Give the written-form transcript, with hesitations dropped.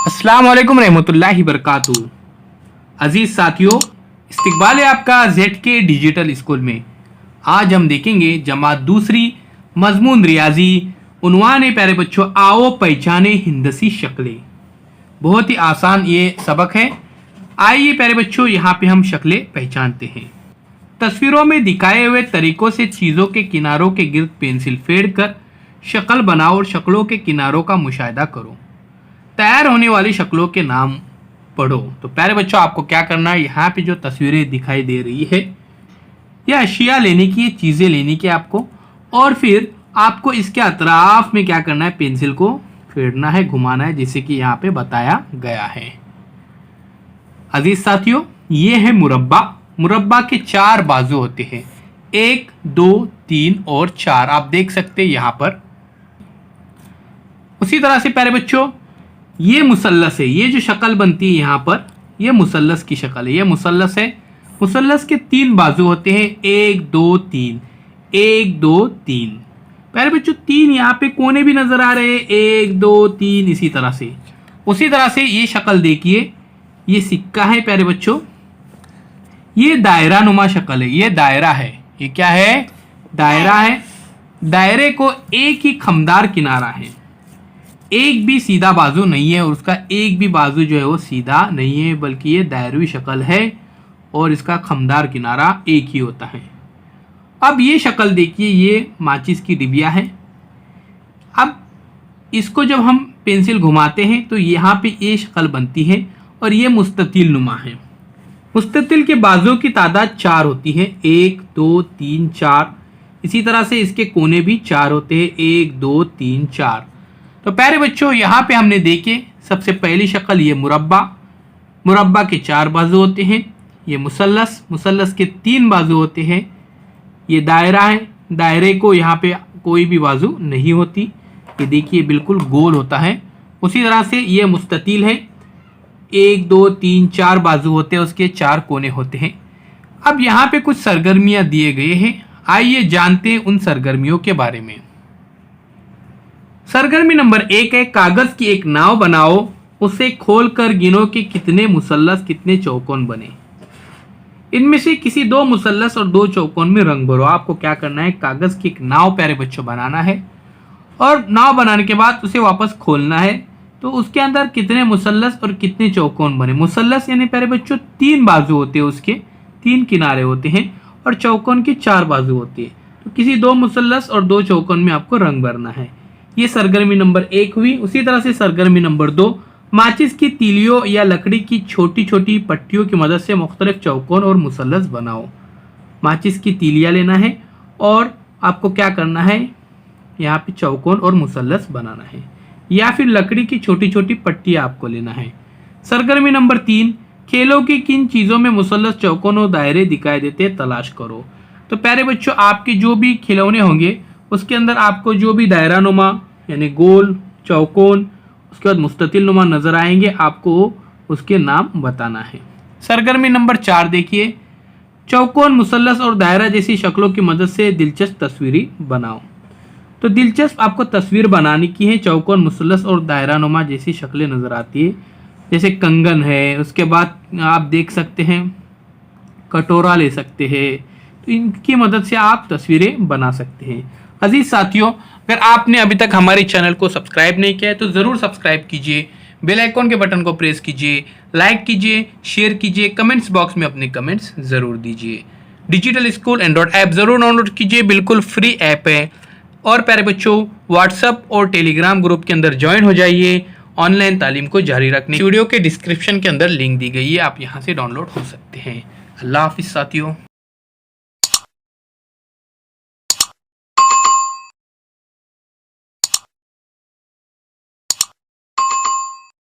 अस्सलाम वालेकुम रहमतुल्लाहि बरकातुहू। अजीज साथियों, इस्तकबाल है आपका ZK डिजिटल स्कूल में। आज हम देखेंगे जमात दूसरी मजमून रियाजी। उन्वान है प्यारे बच्चों, आओ पहचाने हिंदसी शक्लें। बहुत ही आसान ये सबक है। आइए प्यारे बच्चों, यहाँ पे हम शक्लें पहचानते हैं। तस्वीरों में दिखाए हुए तरीकों से चीज़ों के किनारों के गिर्द पेंसिल फेर कर शक्ल बनाओ और शक्लों के किनारों का मुशाहिदा करो। तैयार होने वाली शक्लों के नाम पढ़ो। तो प्यारे बच्चों, आपको क्या करना है, यहाँ पे जो तस्वीरें दिखाई दे रही है यह अशिया लेने की, चीज़ें लेने की आपको, और फिर आपको इसके अतराफ में क्या करना है, पेंसिल को फेरना है, घुमाना है, जैसे कि यहाँ पे बताया गया है। अजीज साथियों, ये है मुरब्बा। मुरब्बा के 4 बाजू होते हैं, 1, 2, 3 और 4। आप देख सकते हैं यहाँ पर। उसी तरह से प्यारे बच्चों, ये मुसल्लस है। ये जो शक्ल बनती है यहाँ पर, ये मुसल्लस की शक्ल है। ये मुसल्लस है। मुसल्लस के 3 बाजू होते हैं, 1, 2, 3, 1, 2, 3। प्यारे बच्चों, 3 यहाँ पे कोने भी नजर आ रहे हैं, 1, 2, 3। इसी तरह से उसी तरह से ये शक्ल देखिए, ये सिक्का है प्यारे बच्चों। ये दायरा नुमा शक्ल है। ये दायरा है। ये क्या है? दायरा है। दायरे को एक ही खमदार किनारा है, एक भी सीधा बाजू नहीं है, और उसका एक भी बाजू जो है वो सीधा नहीं है, बल्कि ये दायरवी शक्ल है और इसका खमदार किनारा एक ही होता है। अब ये शक्ल देखिए, ये माचिस की डिबिया है। अब इसको जब हम पेंसिल घुमाते हैं तो यहाँ पे ये शक्ल बनती है, और ये मुस्ततिल नुमा है। मुस्ततिल के बाजुओं की तादाद 4 होती है, 1, 2, 3, 4। इसी तरह से इसके कोने भी 4 होते हैं, 1, 2, 3, 4। तो प्यारे बच्चों, यहाँ पे हमने देखे सबसे पहली शक्ल ये मुरब्बा। मुरब्बा के 4 बाजू होते हैं। ये मुसल्लस। मुसल्लस के 3 बाजू होते हैं। ये दायरा है। दायरे को यहाँ पे कोई भी बाजू नहीं होती। ये देखिए बिल्कुल गोल होता है। उसी तरह से ये मुस्ततील है। 1, 2, 3, 4 बाजू होते हैं, उसके 4 कोने होते हैं। अब यहाँ पे कुछ सरगर्मियाँ दिए गए हैं। आइए जानते हैं उन सरगर्मियों के बारे में। सरगर्मी नंबर 1 है, कागज की एक नाव बनाओ, उसे खोलकर गिनो कि कितने मुसल्लस कितने चौकोन बने। इनमें से किसी 2 मुसल्लस और 2 चौकोन में रंग भरो। आपको क्या करना है, कागज की एक नाव प्यारे बच्चों बनाना है, और नाव बनाने के बाद उसे वापस खोलना है, तो उसके अंदर कितने मुसल्लस और कितने चौकोन बने। मुसल्लस यानी प्यारे बच्चों 3 बाजू होते हैं, उसके 3 किनारे होते हैं, और चौकोन की 4 बाजू होती है। तो किसी 2 मुसल्लस और 2 चौकोन में आपको रंग भरना है। ये सरगर्मी नंबर 1 हुई। उसी तरह से सरगर्मी नंबर 2, माचिस की तीलियों या लकड़ी की छोटी छोटी पट्टियों की मदद से मुख्तलिफ चौकोन और मुसल्लस बनाओ। माचिस की तीलियाँ लेना है, और आपको क्या करना है, यहाँ पे चौकोन और मुसल्लस बनाना है, या फिर लकड़ी की छोटी छोटी पट्टियाँ आपको लेना है। सरगर्मी नंबर 3, खेलों की किन चीज़ों में मुसल्लस, चौकोन और दायरे दिखाई देते तलाश करो। तो प्यारे बच्चों, आपके जो भी खिलौने होंगे उसके अंदर आपको जो भी दायरा नुमा यानी गोल, चौकोन, उसके बाद मुस्ततिल नुमा नजर आएंगे, आपको उसके नाम बताना है। सरगर्मी नंबर 4 देखिए, चौकोन, मुसल्लस और दायरा जैसी शक्लों की मदद से दिलचस्प तस्वीरें बनाओ। तो दिलचस्प आपको तस्वीर बनाने की है। चौकोन, मुसल्लस और दायरा नुमा जैसी शक्लें नजर आती है, जैसे कंगन है। उसके बाद आप देख सकते हैं कटोरा ले सकते हैं। तो इनकी मदद से आप तस्वीरें बना सकते हैं। अजीज साथियों, अगर आपने अभी तक हमारे चैनल को सब्सक्राइब नहीं किया है तो ज़रूर सब्सक्राइब कीजिए, बेल आइकॉन के बटन को प्रेस कीजिए, लाइक कीजिए, शेयर कीजिए, कमेंट्स बॉक्स में अपने कमेंट्स ज़रूर दीजिए। डिजिटल स्कूल एंड्रॉइड ऐप ज़रूर डाउनलोड कीजिए, बिल्कुल फ्री ऐप है। और प्यारे बच्चों, व्हाट्सअप और टेलीग्राम ग्रुप के अंदर ज्वाइन हो जाइए ऑनलाइन तालीम को जारी रखने। वीडियो के डिस्क्रिप्शन के अंदर लिंक दी गई है, आप यहाँ से डाउनलोड हो सकते हैं। अल्लाह हाफिज़ साथियों।